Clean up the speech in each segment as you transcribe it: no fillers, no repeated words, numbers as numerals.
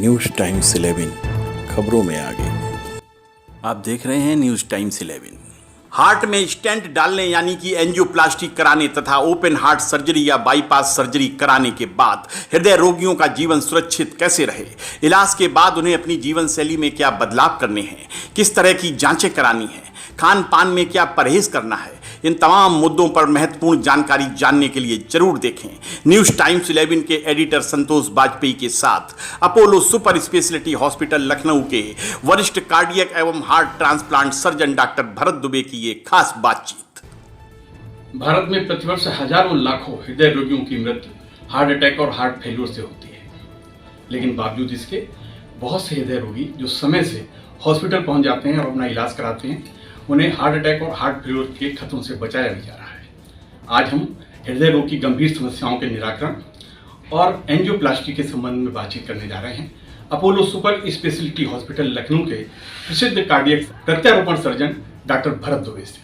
News Times 11 खबरों में आगे। आप देख रहे हैं न्यूज़ टाइम्स 11। हार्ट में स्टेंट डालने यानी कि एंजियोप्लास्टी कराने तथा ओपन हार्ट सर्जरी या बाईपास सर्जरी कराने के बाद हृदय रोगियों का जीवन सुरक्षित कैसे रहे, इलाज के बाद उन्हें अपनी जीवन शैली में क्या बदलाव करने हैं, किस तरह की जांचें करानी हैं, खान पान में क्या परहेज करना है, इन तमाम मुद्दों पर महत्वपूर्ण जानकारी जानने के लिए जरूर देखें न्यूज़ टाइम्स 11 के एडिटर संतोष बाजपेयी के साथ Apollo super speciality hospital Lucknow के वरिष्ठ कार्डियक एवं heart transplant surgeon doctor Bharat Dubey की ये खास बातचीत। भारत में प्रतिवर्ष हजारों लाखों हृदय रोगियों की मृत्यु हार्ट अटैक और हार्ट फेल्योर से होती है, लेकिन बावजूद इसके बहुत से हृदय रोगी जो समय से हॉस्पिटल पहुंच जाते हैं और अपना इलाज कराते हैं, उन्हें हार्ट अटैक और हार्ट फेल्योर के खतरों से बचाया भी जा रहा है। आज हम हृदय रोग की गंभीर समस्याओं के निराकरण और एंजियोप्लास्टी के संबंध में बातचीत करने जा रहे हैं Apollo super speciality hospital Lucknow के प्रसिद्ध कार्डियक प्रत्यारोपण सर्जन डॉक्टर भरत दुबे से।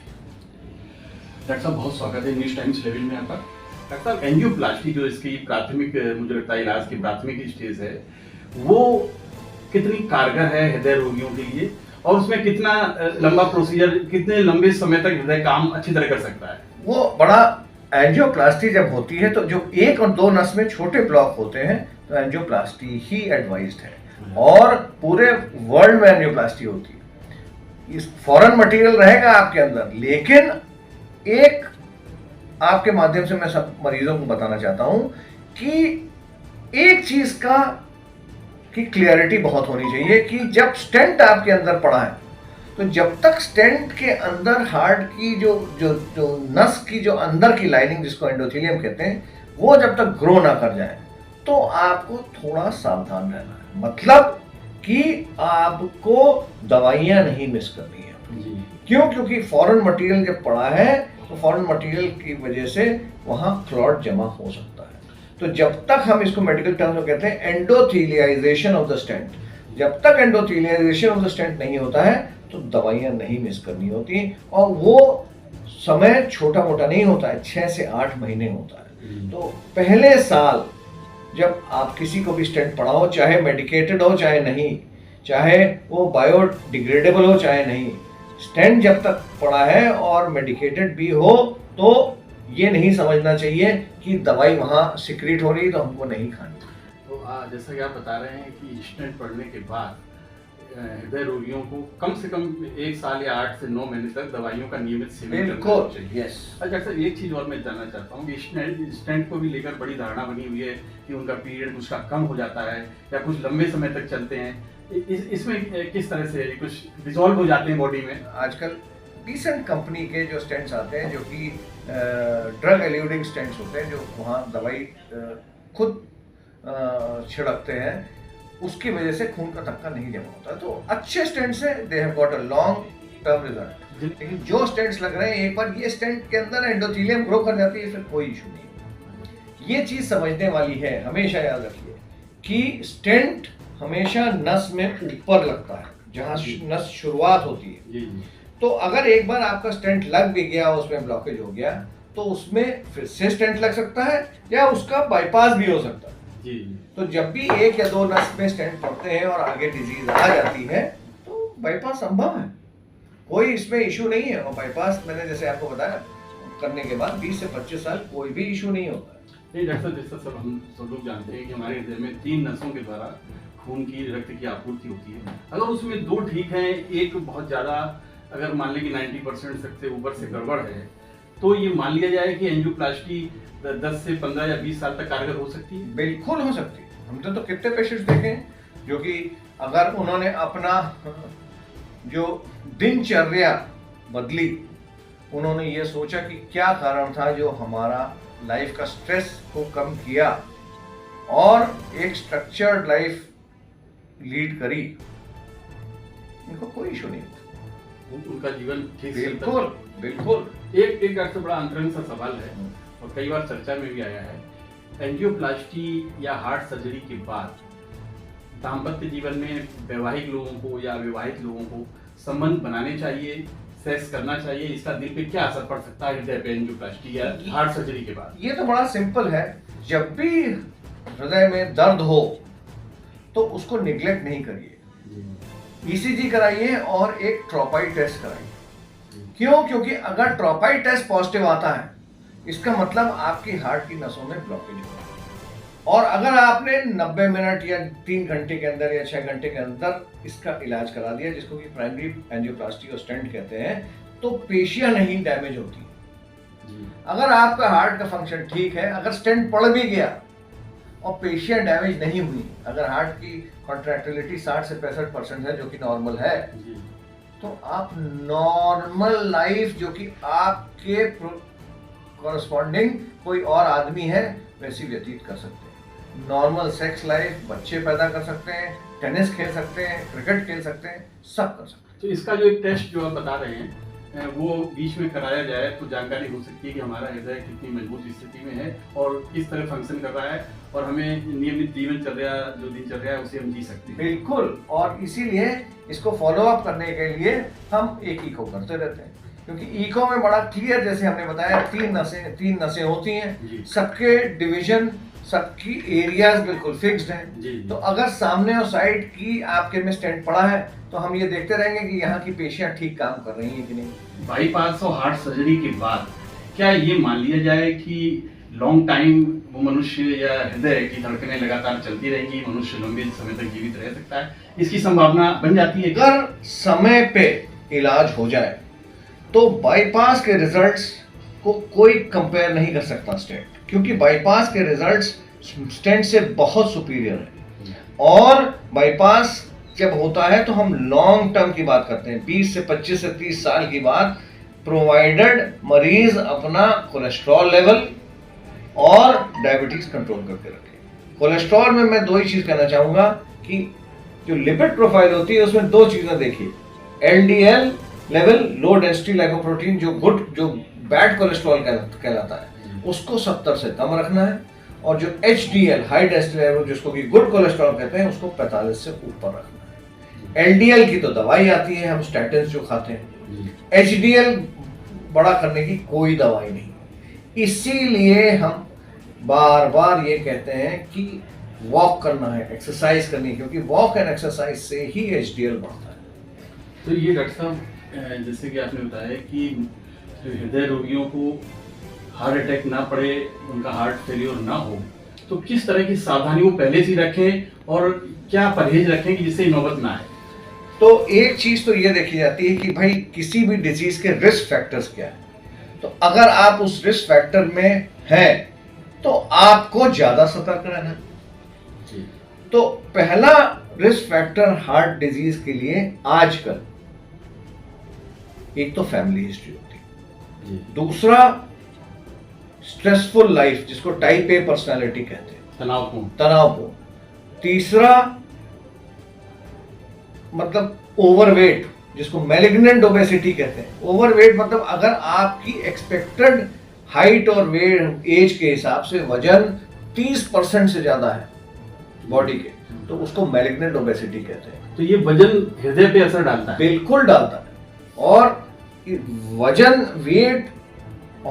डॉक्टर साहब, बहुत स्वागत है न्यूज़ टाइम्स 11 में आपका। डॉक्टर साहब, एंजियोप्लास्टी जो इसकी प्राथमिक मुझे लगता है इलाज की प्राथमिक स्टेज है, वो कितनी कारगर है हृदय रोगियों के लिए और उसमें कितना लंबा प्रोसीजर, कितने लंबे समय तक हृदय काम अच्छी तरह कर सकता है? वो बड़ा एंजियोप्लास्टी जब होती है तो जो 1 और 2 नस में छोटे ब्लॉक होते हैं तो एंजियोप्लास्टी ही एडवाइज्ड है, और पूरे वर्ल्ड में एंजियोप्लास्टी होती है। इस फॉरेन मटेरियल रहेगा आपके अंदर, लेकिन एक आपके माध्यम से मैं सब मरीजों को बताना चाहता हूं कि एक चीज की क्लियरिटी बहुत होनी चाहिए कि जब स्टेंट आपके अंदर पड़ा है तो जब तक स्टेंट के अंदर हार्ट की जो नस की जो अंदर की लाइनिंग जिसको एंडोथेलियम कहते हैं वो जब तक ग्रो ना कर जाए तो आपको थोड़ा सावधान रहना है। मतलब कि आपको दवाइयां नहीं मिस करनी है। क्यों? क्योंकि फॉरेन मटेरियल जब पड़ा है तो फॉरेन मटेरियल की वजह से वहां क्लॉट जमा हो सकता है। तो जब तक हम इसको मेडिकल टर्म में कहते हैं एंडोथेलियाइजेशन ऑफ द स्टेंट, जब तक एंडोथेलियाइजेशन ऑफ द स्टेंट नहीं होता है तो दवाइयां नहीं मिस करनी होती, और वो समय छोटा मोटा नहीं होता है, 6 से 8 महीने होता है। तो पहले साल जब आप किसी को भी स्टेंट पड़ाओ, चाहे मेडिकेटेड हो चाहे नहीं, चाहे वो बायोडिग्रेडेबल हो चाहे नहीं, स्टेंट जब तक पड़ा है और मेडिकेटेड भी हो तो ये नहीं समझना चाहिए कि दवाई वहाँ सिक्रीट हो रही तो हमको नहीं खानी। तो जैसा कि आप बता रहे हैं कि स्टेंट पड़ने के बाद हृदय रोगियों को कम से कम 1 साल या 8 से 9 महीने तक दवाइयों का नियमित सेवन करना चाहिए। अच्छा सर, एक चीज़ और मैं जानना चाहता हूँ कि स्टेंट को भी लेकर बड़ी धारणा बनी हुई है कि उनका पीरियड कुछ का कम हो जाता है या कुछ लंबे समय तक चलते हैं। इसमें किस तरह से कुछ डिसॉल्व हो जाते हैं बॉडी में? आजकल डिसेंट कंपनी के जो स्टेंट्स आते हैं जो कि ड्रग एल्यूडिंग स्टेंट्स होते हैं, जो वहाँ दवाई खुद छिड़कते हैं, उसकी वजह से खून का थक्का नहीं जमा होता। तो अच्छे स्टेंट्स हैं, they have got a long term result. लेकिन जो स्टेंट्स लग रहे हैं, एक बार ये स्टेंट के अंदर एंडोथेलियम ग्रो कर जाती है, फिर कोई इशू नहीं। ये चीज समझने वाली है, हमेशा याद रखिए कि स्टेंट हमेशा नस में ऊपर लगता है, जहाँ नस शुरुआत होती है। तो अगर एक बार आपका स्टेंट लग भी गया, उसमें ब्लॉकेज हो गया, तो उसमें फिर से स्टेंट लग सकता है या उसका बाईपास भी हो सकता है। तो जब भी 1 या 2 नस में स्टेंट पड़ते हैं और आगे डिजीज आ जाती है तो बाईपास संभव है, कोई इसमें इशू नहीं है। और बाईपास मैंने जैसे आपको बताया करने के बाद 20 से 25 साल कोई भी इशू नहीं होता है। नहीं डॉक्टर, जैसा सब हम सब लोग जानते हैं कि हमारे हृदय में 3 नसों के द्वारा खून की रक्त की आपूर्ति होती है। अगर उसमें 2 ठीक हैं, एक बहुत ज़्यादा, अगर मान लें कि 90% से ऊपर से गड़बड़ है, तो ये मान लिया जाए कि एंजियोप्लास्टी 10 से 15 या 20 साल तक कारगर हो सकती है? बिल्कुल हो सकती है। हमने तो कितने पेशेंट्स देखे हैं जो कि अगर उन्होंने अपना जो दिनचर्या बदली, उन्होंने ये सोचा कि क्या कारण था जो हमारा लाइफ का स्ट्रेस को कम किया और एक स्ट्रक्चर्ड लाइफ लीड करी, उनको कोई इशू नहीं, उनका जीवन ठीक से बिल्कुल बिल्कुल। एक आपसे बड़ा अंतरंग सा सवाल है और कई बार चर्चा में भी आया है, एंजियोप्लास्टी या हार्ट सर्जरी के बाद दाम्पत्य जीवन में वैवाहिक लोगों को या विवाहित लोगों को संबंध बनाने चाहिए, सेक्स करना चाहिए, इसका दिल पे क्या असर पड़ सकता है हृदय पे एंजियोप्लास्टी या हार्ट सर्जरी के बाद? ये तो बड़ा सिंपल है। जब भी हृदय में दर्द हो तो उसको निग्लेक्ट नहीं करिए। ईसीजी कराइए और एक ट्रोपाई टेस्ट कराइए। क्यों? क्योंकि अगर ट्रोपाई टेस्ट पॉजिटिव आता है, इसका मतलब आपकी हार्ट की नसों में ब्लॉकेज हुआ है। और अगर आपने 90 मिनट या 3 घंटे के अंदर या 6 घंटे के अंदर इसका इलाज करा दिया, जिसको कि प्राइमरी एंजियोप्लास्टी और स्टेंट कहते हैं, तो पेशियां नहीं डैमेज होती। अगर आपका हार्ट का फंक्शन ठीक है, अगर स्टेंट पड़ भी गया और पेशियां डैमेज नहीं हुई, अगर हार्ट की कॉन्ट्रैक्टिलिटी 60 से 65% है, जो कि नॉर्मल है, तो आप नॉर्मल लाइफ, जो कि आपके कॉरस्पॉन्डिंग कोई और आदमी है, वैसी व्यतीत कर सकते हैं। नॉर्मल सेक्स लाइफ, बच्चे पैदा कर सकते हैं, टेनिस खेल सकते हैं, क्रिकेट खेल सकते हैं, सब कर सकते हैं। तो इसका जो एक टेस्ट जो आप बता रहे हैं वो बीच में कराया जाए तो जानकारी हो सकती है कि हमारा हृदय कितनी मजबूत स्थिति में है और किस तरह फंक्शन कर रहा है, और हमें नियमित जीवन चल रहा जो दिनचर्या है उसे हम जी सकते हैं। बिल्कुल, और इसीलिए इसको फॉलो अप करने के लिए हम एक इको करते रहते हैं, क्योंकि इको में बड़ा क्लियर, जैसे हमने बताया, 3 नसें होती हैं, सबके डिवीजन, सबकी एरियाज बिल्कुल फिक्स्ड हैं। तो अगर सामने और साइड की आपके में स्टेंट पड़ा है, तो हम ये देखते रहेंगे कि यहाँ की पेशियां ठीक काम कर रही हैं कि नहीं। बाईपास और हार्ट सर्जरी के बाद क्या ये मान लिया जाए कि लॉन्ग टाइम वो मनुष्य या हृदय की धड़कनें लगातार चलती रहेंगी, मनुष्य लंबे समय तक जीवित रह सकता है, इसकी संभावना बन जाती है? अगर समय पे इलाज हो जाए तो बाईपास के रिजल्ट्स को कोई कंपेयर नहीं कर सकता स्टेंट, क्योंकि बाईपास के रिजल्ट्स स्टेंट से बहुत सुपीरियर है। और बाईपास जब होता है तो हम लॉन्ग टर्म की बात करते हैं, 20 से 25 से 30 साल की बात, प्रोवाइडेड मरीज अपना कोलेस्ट्रॉल लेवल और डायबिटीज कंट्रोल करके रखे। कोलेस्ट्रॉल में मैं 2 ही चीज कहना चाहूंगा कि जो लिपिड प्रोफाइल होती है उसमें 2 चीजें देखिए, LDL level, low density lipoprotein, जो बैड कोलेस्ट्रॉल कहलाता है, उसको 70 से कम रखना है, और जो एचडीएल, हाई डेंसिटी लेवल, जिसको कि गुड कोलेस्ट्रॉल कहते हैं, उसको 45 से ऊपर रखना है। एलडीएल की तो दवाई आती है, हम स्टैटिन्स जो खाते हैं, एचडीएल बड़ा करने की कोई दवाई नहीं। इसीलिए हम बार बार ये कहते हैं कि वॉक करना है, एक्सरसाइज करनी है, क्योंकि वॉक एंड एक्सरसाइज से ही एचडीएल बढ़ता है। तो ये डॉक्टर साहब, जैसे कि आपने बताया कि हृदय रोगियों को हार्ट अटैक ना पड़े, उनका हार्ट फेलियर ना हो, तो किस तरह की सावधानी वो पहले से रखें और क्या परहेज रखें कि जिससे नौबत ना आए? तो एक चीज तो ये देखी जाती है कि भाई किसी भी डिजीज के रिस्क फैक्टर्स क्या है। तो अगर आप उस रिस्क फैक्टर में हैं तो आपको ज्यादा सतर्क रहना है। तो पहला रिस्क फैक्टर हार्ट डिजीज के लिए आजकल एक तो फैमिली हिस्ट्री होती है, दूसरा स्ट्रेसफुल लाइफ, जिसको टाइप ए पर्सनालिटी कहते हैं, तनावपूर्ण, तीसरा मतलब ओवरवेट, जिसको मैलिग्नेंट ओबेसिटी कहते हैं। ओवरवेट मतलब अगर आपकी एक्सपेक्टेड हाइट और वेट एज के हिसाब से वजन 30% से ज्यादा है बॉडी के, तो उसको मैलिग्नेंट ओबेसिटी कहते हैं। तो ये वजन हृदय पे असर डालता है? बिल्कुल डालता है। और वजन, वेट,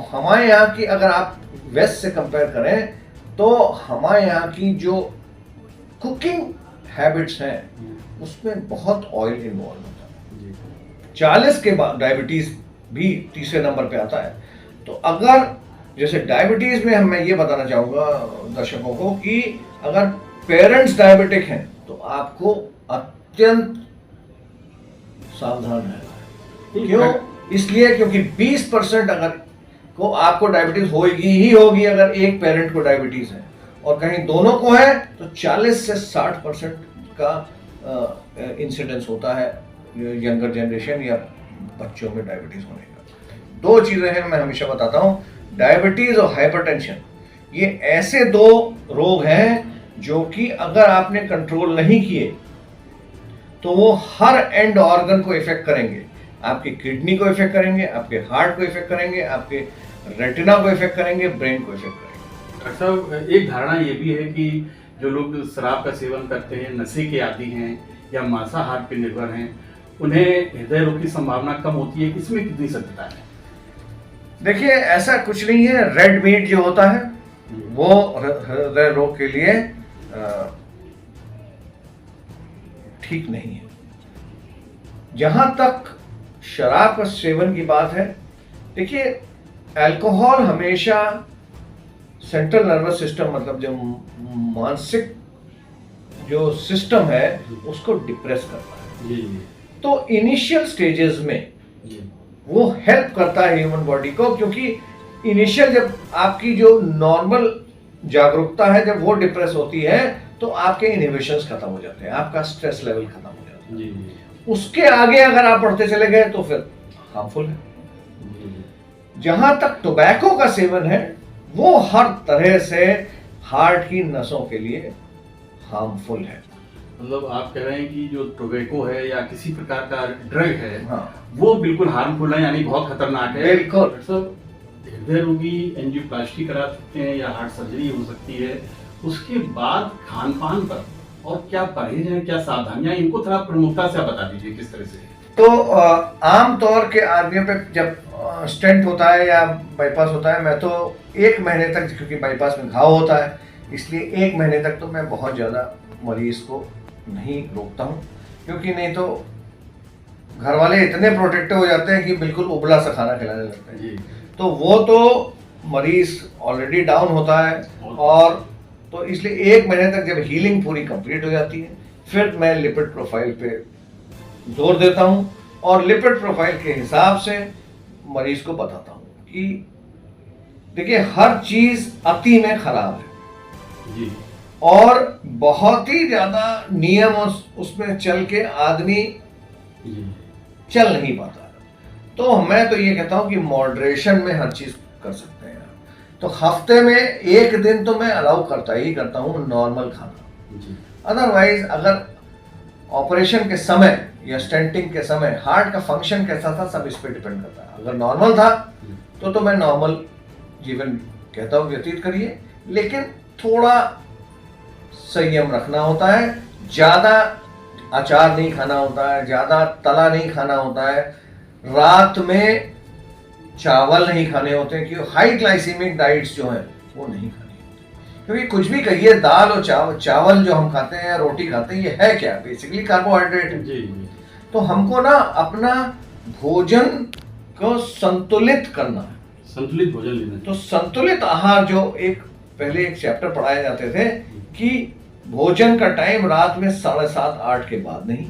हमारे यहाँ की अगर आप वेस्ट से कंपेयर करें तो हमारे यहाँ की जो कुकिंग हैबिट्स हैं उसमें बहुत ऑयल इन्वॉल्व होता है। 40 के बाद डायबिटीज भी तीसरे नंबर पे आता है। तो अगर जैसे डायबिटीज में मैं ये बताना चाहूँगा दर्शकों को कि अगर पेरेंट्स डायबिटिक हैं तो आपको अत्यंत सावधान रहना है। क्यों? इसलिए क्योंकि 20% अगर को आपको डायबिटीज होगी ही होगी अगर एक पेरेंट को डायबिटीज है, और कहीं दोनों को है तो 40 से 60% का इंसिडेंस होता है यंगर जनरेशन या बच्चों में डायबिटीज होने का। 2 चीजें हैं मैं हमेशा बताता हूँ, डायबिटीज और हाइपरटेंशन। ये ऐसे 2 रोग हैं जो कि अगर आपने कंट्रोल नहीं किए तो वो हर एंड ऑर्गन को इफेक्ट करेंगे। आपकी किडनी को इफेक्ट करेंगे, आपके हार्ट को इफेक्ट करेंगे, आपके रेटिना को इफेक्ट करेंगे, ब्रेन को इफेक्ट करेंगे। डॉक्टर साहब, एक धारणा ये भी है कि जो लोग शराब का सेवन करते हैं, नशे के आदी हैं या मांसाहार पर निर्भर हैं, उन्हें हृदय रोग की संभावना कम होती है, इसमें कितनी सत्यता है? देखिए, ऐसा कुछ नहीं है। रेड मीट जो होता है वो हृदय रोग के लिए ठीक नहीं है। जहां तक शराब का सेवन की बात है, देखिए अल्कोहल हमेशा सेंट्रल नर्वस सिस्टम, मतलब जो मानसिक जो सिस्टम है उसको डिप्रेस करता है। जी तो इनिशियल स्टेजेस में जी वो हेल्प करता है ह्यूमन बॉडी को, क्योंकि इनिशियल जब आपकी जो नॉर्मल जागरूकता है जब वो डिप्रेस होती है तो आपके इनहिबिशंस खत्म हो जाते हैं, आपका स्ट्रेस लेवल खत्म हो जाता है। जी उसके आगे अगर आप बढ़ते चले गए तो फिर हार्मफुल है। जहां तक टोबैको का सेवन है वो हर तरह से हार्ट की नसों के लिए हार्मफुल है। मतलब आप कह रहे हैं कि जो टोबैको है या किसी प्रकार का ड्रग है, हाँ। वो बिल्कुल हार्मफुल है, यानी बहुत खतरनाक है। बिल्कुल। डॉक्टर साहब, हृदय रोगी एंजियोप्लास्टी करा सकते हैं या हार्ट सर्जरी हो सकती है, उसके बाद खान पान पर और क्या परहेज है, क्या सावधानियां, इनको थोड़ा प्रमुखता से आप बता दीजिए किस तरह से। तो आम तौर के आदमियों पे जब स्टेंट होता है या बाईपास होता है, मैं तो 1 महीने तक, क्योंकि बाईपास में घाव होता है इसलिए 1 महीने तक तो मैं बहुत ज़्यादा मरीज को नहीं रोकता हूँ, क्योंकि नहीं तो घर वाले इतने प्रोटेक्टिव हो जाते हैं कि बिल्कुल उबला सा खाना खिलाने लगते हैं। जी। तो वो तो मरीज ऑलरेडी डाउन होता है, और तो इसलिए 1 महीने तक जब हीलिंग पूरी कंप्लीट हो जाती है फिर मैं लिपिड प्रोफाइल पे जोर देता हूँ, और लिपिड प्रोफाइल के हिसाब से मरीज को बताता हूँ कि देखिए हर चीज अति में खराब है जी। और बहुत ही ज्यादा नियम उसमें चल के आदमी जी। चल नहीं पाता। तो मैं तो ये कहता हूँ कि मॉडरेशन में हर चीज कर सकते हैं। तो हफ्ते में 1 दिन तो मैं अलाउ करता हूँ नॉर्मल खाना। जी। अदरवाइज अगर ऑपरेशन के समय या स्टेंटिंग के समय हार्ट का फंक्शन कैसा था सब इस पे डिपेंड करता है। अगर नॉर्मल था तो मैं नॉर्मल जीवन कहता हूँ व्यतीत करिए, लेकिन थोड़ा संयम रखना होता है, ज्यादा अचार नहीं खाना होता है, ज्यादा तला नहीं खाना होता है, रात में चावल नहीं खाने होते हैं, क्योंकि हाई ग्लाइसेमिक डाइट्स जो हैं वो नहीं खानी होती। क्योंकि कुछ भी कहिए, दाल और चावल जो हम खाते हैं या रोटी खाते हैं ये है क्या, बेसिकली कार्बोहाइड्रेट है। जी। तो हमको ना अपना भोजन को संतुलित करना है। संतुलित भोजन लेना। तो संतुलित आहार जो पहले एक चैप्टर पढ़ाए जाते थे कि भोजन का टाइम रात में 7:30-8 के बाद नहीं,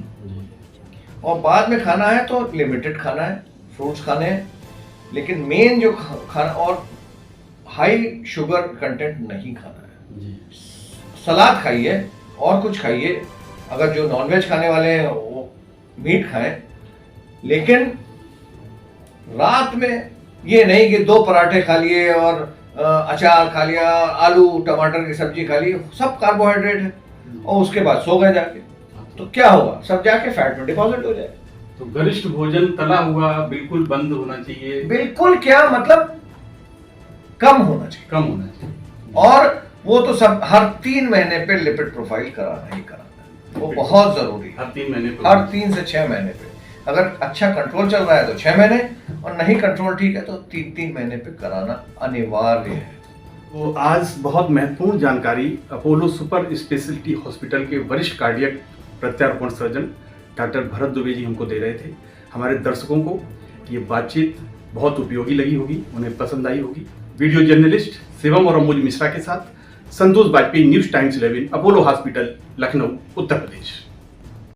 और बाद में खाना है तो लिमिटेड खाना है, फ्रूट्स खाने हैं, लेकिन मेन जो खाना और हाई शुगर कंटेंट नहीं खाना है। जी। सलाद खाइए और कुछ खाइए, अगर जो नॉनवेज खाने वाले हैं वो मीट खाएं, लेकिन रात में ये नहीं कि 2 पराठे खा लिए और अचार खा लिया, आलू टमाटर की सब्जी खा ली, सब कार्बोहाइड्रेट है, और उसके बाद सो गए जाके, तो क्या होगा, सब जाके फैट में डिपॉजिट हो जाए। तो गरिष्ठ भोजन तला हुआ बिल्कुल बंद होना चाहिए। बिल्कुल, क्या मतलब कम होना चाहिए, कम होना चाहिए। और वो तो सब हर 3 महीने पे लिपिड प्रोफाइल कराना ही कराना है, वो बहुत जरूरी है। हर 3 महीने पे। हर 3 से 6 महीने पे, अगर अच्छा कंट्रोल चल रहा है तो 6 महीने, और नहीं कंट्रोल ठीक है तो 3-3 महीने पे कराना अनिवार्य है। तो आज बहुत महत्वपूर्ण जानकारी अपोलो सुपर स्पेशलिटी हॉस्पिटल के वरिष्ठ कार्डियक प्रत्यारोपण सर्जन डॉक्टर भरत दुबे जी हमको दे रहे थे। हमारे दर्शकों को ये बातचीत बहुत उपयोगी लगी होगी, उन्हें पसंद आई होगी। वीडियो जर्नलिस्ट शिवम और अमूल मिश्रा के साथ Santosh Vajpayee, News Times 11, Apollo hospital, Lucknow, Uttar प्रदेश।